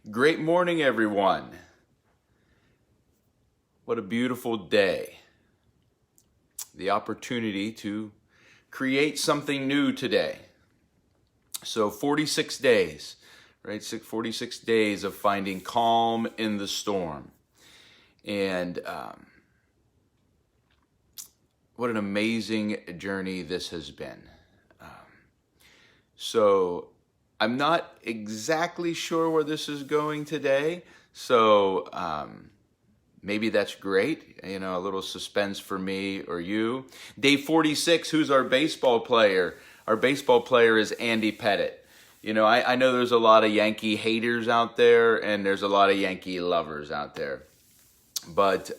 Great morning, everyone. What a beautiful day. The opportunity to create something new today. So 46 days, right? 46 days of finding calm in the storm. And what an amazing journey this has been. So I'm not exactly sure where this is going today. So maybe that's great. You know, a little suspense for me or you. Day 46, who's our baseball player? Our baseball player is Andy Pettitte. You know, I know there's a lot of Yankee haters out there and there's a lot of Yankee lovers out there. But,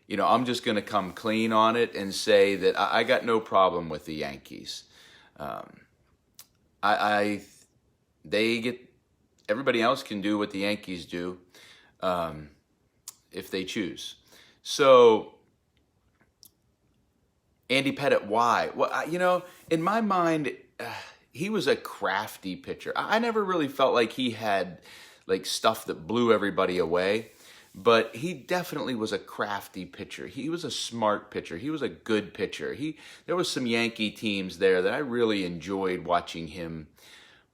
you know, I'm just going to come clean on it and say that I got no problem with the Yankees. They get, everybody else can do what the Yankees do if they choose. So, Andy Pettitte, why? Well, you know, in my mind, he was a crafty pitcher. I never really felt like he had like stuff that blew everybody away, but he definitely was a crafty pitcher. He was a smart pitcher. He was a good pitcher. There was some Yankee teams there that I really enjoyed watching him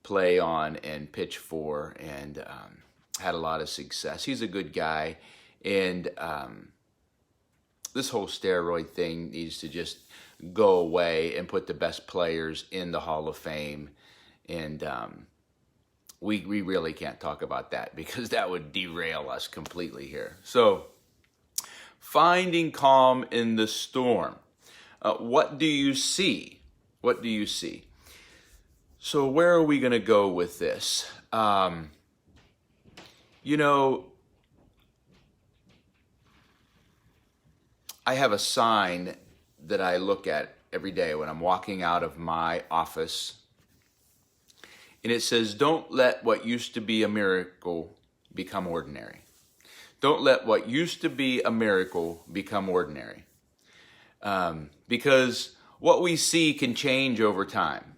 play on and pitch for, and had a lot of success. He's a good guy, and this whole steroid thing needs to just go away and put the best players in the Hall of Fame. And we really can't talk about that because that would derail us completely here. So, finding calm in the storm. What do you see? What do you see? So where are we going to go with this? You know, I have a sign that I look at every day when I'm walking out of my office. And it says, don't let what used to be a miracle become ordinary. Don't let what used to be a miracle become ordinary. Because what we see can change over time,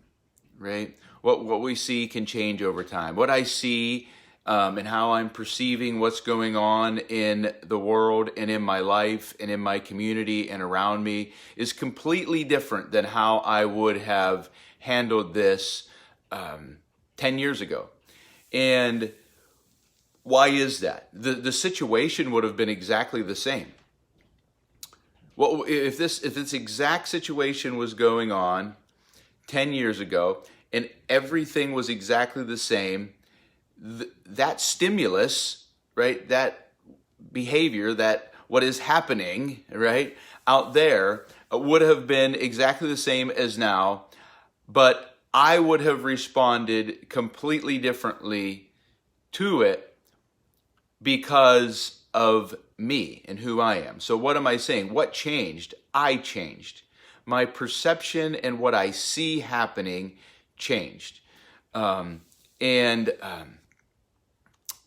right? What we see can change over time. What I see and how I'm perceiving what's going on in the world and in my life and in my community and around me is completely different than how I would have handled this 10 years ago. And why is that? The situation would have been exactly the same. Well, if this exact situation was going on 10 years ago and everything was exactly the same, that stimulus, right, that behavior, that what is happening, right, out there would have been exactly the same as now, but I would have responded completely differently to it because of me and who I am. So what am I saying? What changed? I changed. My perception and what I see happening changed. That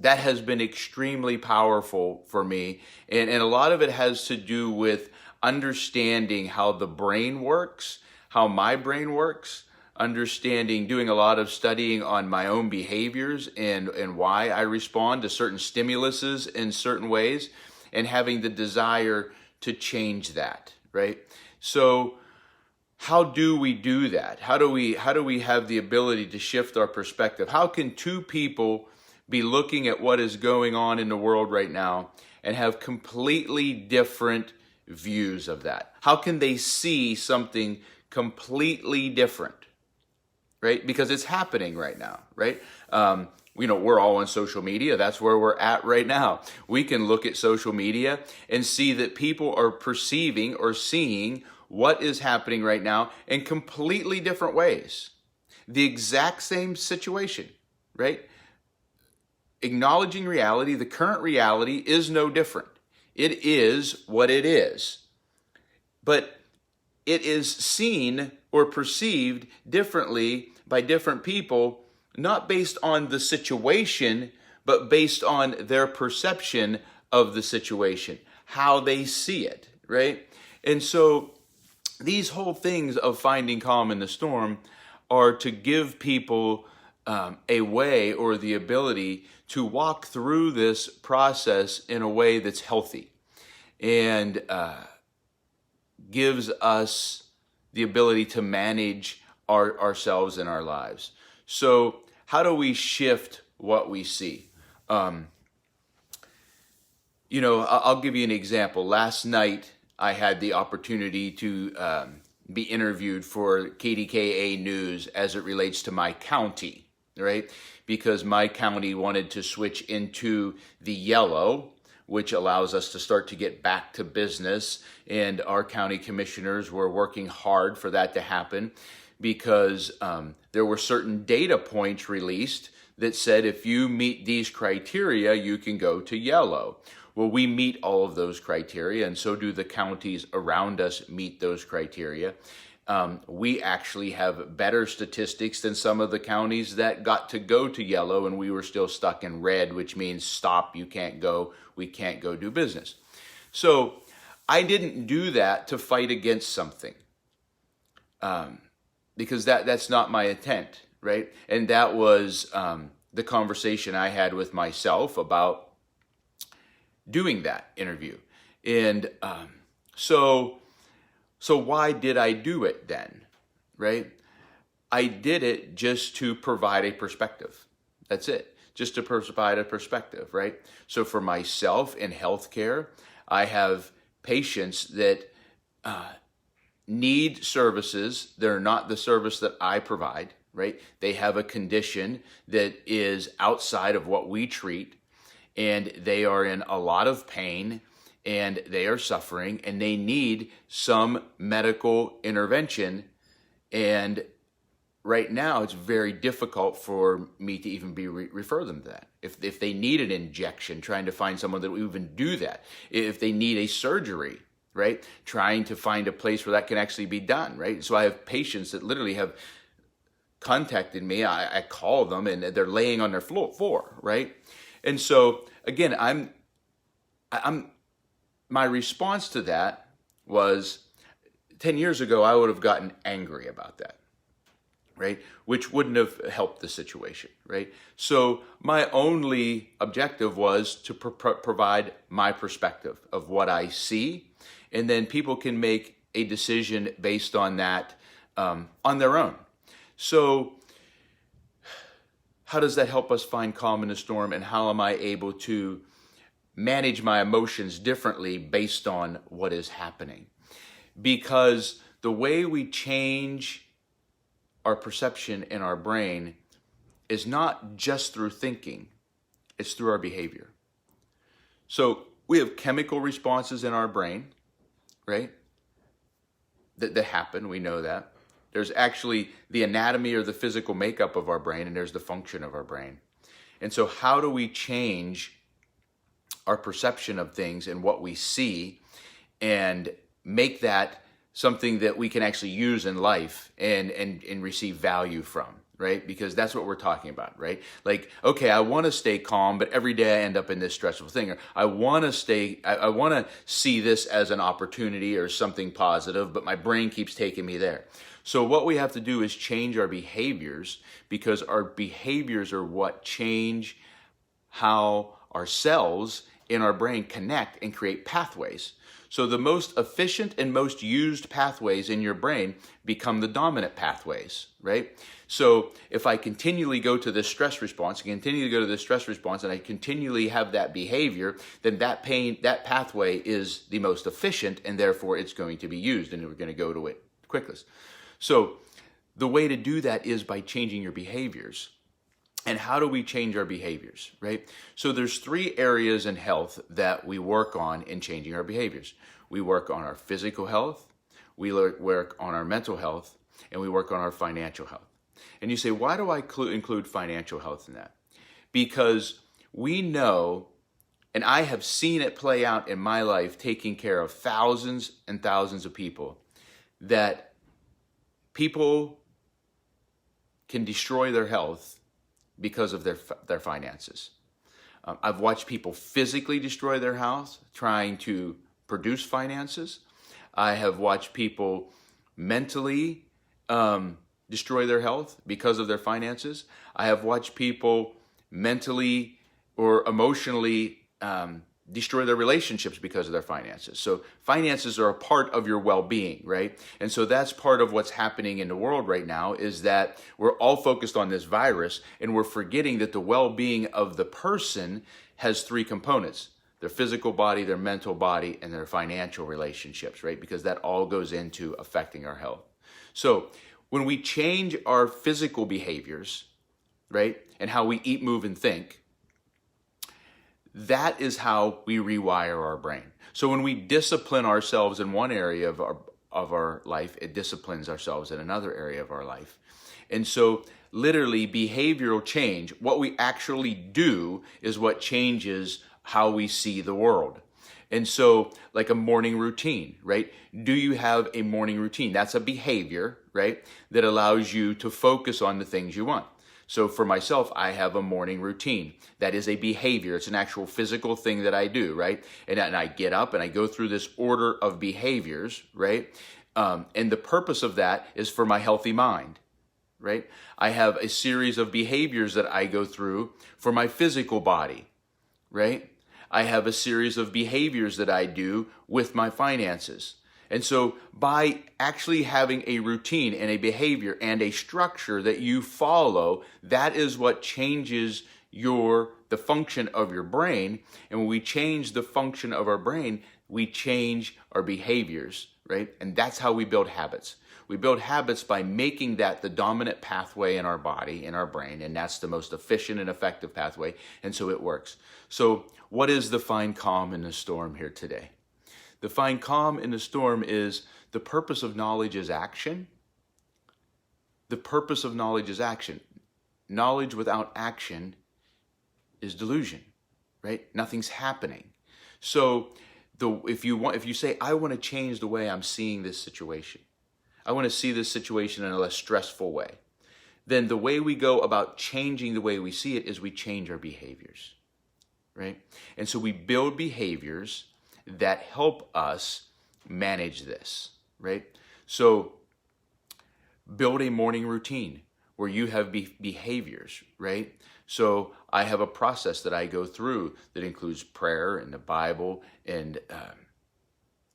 has been extremely powerful for me. And a lot of it has to do with understanding how the brain works, how my brain works, doing a lot of studying on my own behaviors and why I respond to certain stimuluses in certain ways, and having the desire to change that, right? So how do we do that? How do we have the ability to shift our perspective? How can two people be looking at what is going on in the world right now and have completely different views of that? How can they see something completely different, right? Because it's happening right now, right? You know, we're all on social media. That's where we're at right now. We can look at social media and see that people are perceiving or seeing what is happening right now in completely different ways. The exact same situation, right? Acknowledging reality, the current reality is no different. It is what it is. But it is seen or perceived differently by different people, not based on the situation, but based on their perception of the situation, how they see it, right? And so these whole things of finding calm in the storm are to give people a way or the ability to walk through this process in a way that's healthy and gives us the ability to manage ourselves and our lives. So how do we shift what we see? I'll give you an example. Last night, I had the opportunity to be interviewed for KDKA News as it relates to my county, right? Because my county wanted to switch into the yellow, which allows us to start to get back to business. And our county commissioners were working hard for that to happen because there were certain data points released that said if you meet these criteria, you can go to yellow. Well, we meet all of those criteria, and so do the counties around us meet those criteria. We actually have better statistics than some of the counties that got to go to yellow, and we were still stuck in red, which means stop, you can't go, we can't go do business. So I didn't do that to fight against something, because that's not my intent, right? And that was the conversation I had with myself about doing that interview. And so why did I do it then, right? I did it just to provide a perspective. That's it, just to provide a perspective, right? So for myself in healthcare, I have patients that need services that are not the service that I provide, right? They have a condition that is outside of what we treat, and they are in a lot of pain, and they are suffering, and they need some medical intervention. And right now, it's very difficult for me to even refer them to that. If they need an injection, trying to find someone that will even do that. If they need a surgery, right? Trying to find a place where that can actually be done, right? So I have patients that literally have contacted me. I call them, and they're laying on their floor, right? And so again, my response to that was 10 years ago, I would have gotten angry about that, right? Which wouldn't have helped the situation, right? So my only objective was to provide my perspective of what I see, and then people can make a decision based on that on their own. So how does that help us find calm in the storm, and how am I able to manage my emotions differently based on what is happening? Because the way we change our perception in our brain is not just through thinking, it's through our behavior. So we have chemical responses in our brain, right? That happen, we know that. There's actually the anatomy or the physical makeup of our brain, and there's the function of our brain. And so how do we change our perception of things and what we see and make that something that we can actually use in life and receive value from, right? Because that's what we're talking about, right? Like, okay, I want to stay calm, but every day I end up in this stressful thing. Or I want to see this as an opportunity or something positive, but my brain keeps taking me there. So what we have to do is change our behaviors, because our behaviors are what change how our cells in our brain connect and create pathways. So the most efficient and most used pathways in your brain become the dominant pathways, right? So if I continually go to this stress response, and I continually have that behavior, then that pathway is the most efficient, and therefore it's going to be used, and we're going to go to it quickest. So the way to do that is by changing your behaviors. And how do we change our behaviors, right? So there's 3 areas in health that we work on in changing our behaviors. We work on our physical health, we work on our mental health, and we work on our financial health. And you say, why do I include financial health in that? Because we know, and I have seen it play out in my life, taking care of thousands and thousands of people, that people can destroy their health because of their finances. I've watched people physically destroy their health trying to produce finances. I have watched people mentally destroy their health because of their finances. I have watched people mentally or emotionally destroy their relationships because of their finances. So finances are a part of your well-being, right? And so that's part of what's happening in the world right now, is that we're all focused on this virus and we're forgetting that the well-being of the person has three components: their physical body, their mental body, and their financial relationships, right? Because that all goes into affecting our health. So when we change our physical behaviors, right, and how we eat, move, and think, that is how we rewire our brain. So when we discipline ourselves in one area of our life, it disciplines ourselves in another area of our life. And so literally behavioral change, what we actually do, is what changes how we see the world. And so like a morning routine, right? Do you have a morning routine? That's a behavior, right, that allows you to focus on the things you want. So for myself, I have a morning routine. That is a behavior. It's an actual physical thing that I do, right? And I get up and I go through this order of behaviors, right? And the purpose of that is for my healthy mind, right? I have a series of behaviors that I go through for my physical body, right? I have a series of behaviors that I do with my finances. And so by actually having a routine and a behavior and a structure that you follow, that is what changes the function of your brain. And when we change the function of our brain, we change our behaviors, right? And that's how we build habits. We build habits by making that the dominant pathway in our body, in our brain, and that's the most efficient and effective pathway, and so it works. So what is the find calm in the storm here today? The find calm in the storm is the purpose of knowledge is action. The purpose of knowledge is action. Knowledge without action is delusion, right? Nothing's happening. So if you say, I want to change the way I'm seeing this situation, I want to see this situation in a less stressful way, then the way we go about changing the way we see it is we change our behaviors, right? And so we build behaviors that help us manage this, right? So build a morning routine where you have behaviors, right? So I have a process that I go through that includes prayer and the Bible and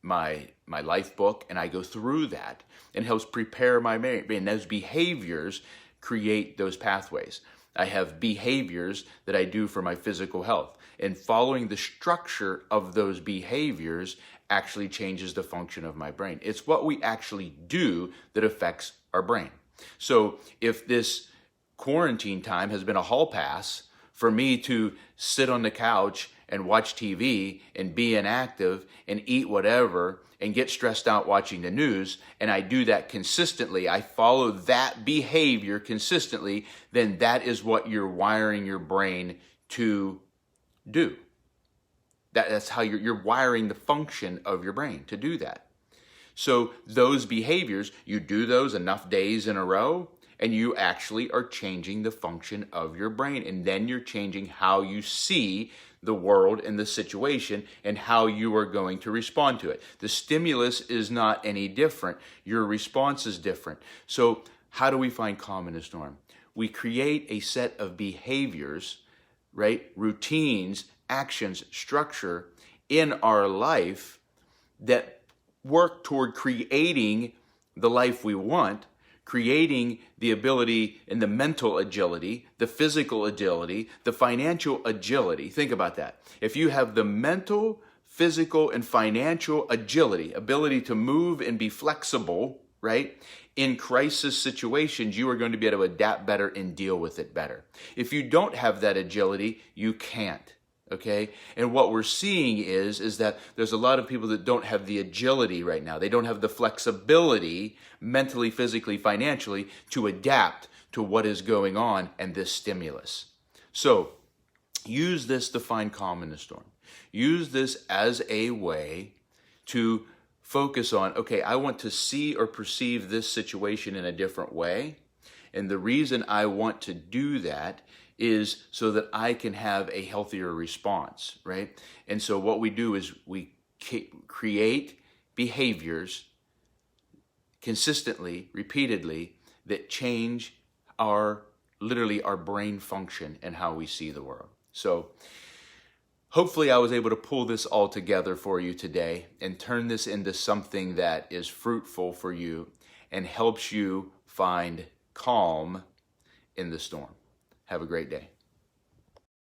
my life book, and I go through that and helps prepare my brain. And those behaviors create those pathways. I have behaviors that I do for my physical health, and following the structure of those behaviors actually changes the function of my brain. It's what we actually do that affects our brain. So if this quarantine time has been a hall pass for me to sit on the couch and watch TV and be inactive and eat whatever and get stressed out watching the news, and I do that consistently, I follow that behavior consistently, then that is what you're wiring your brain to do. That's how you're wiring the function of your brain to do that. So those behaviors, you do those enough days in a row, and you actually are changing the function of your brain. And then you're changing how you see the world and the situation and how you are going to respond to it. The stimulus is not any different. Your response is different. So how do we find calm in the storm? We create a set of behaviors, right? Routines, actions, structure in our life that work toward creating the life we want, creating the ability and the mental agility, the physical agility, the financial agility. Think about that. If you have the mental, physical, and financial agility, ability to move and be flexible, right? In crisis situations, you are going to be able to adapt better and deal with it better. If you don't have that agility, you can't. Okay? And what we're seeing is that there's a lot of people that don't have the agility right now. They don't have the flexibility mentally, physically, financially to adapt to what is going on and this stimulus. So use this to find calm in the storm. Use this as a way to focus on, okay, I want to see or perceive this situation in a different way. And the reason I want to do that is so that I can have a healthier response, right? And so what we do is we create behaviors consistently, repeatedly, that change literally our brain function and how we see the world. So hopefully I was able to pull this all together for you today and turn this into something that is fruitful for you and helps you find calm in the storm. Have a great day.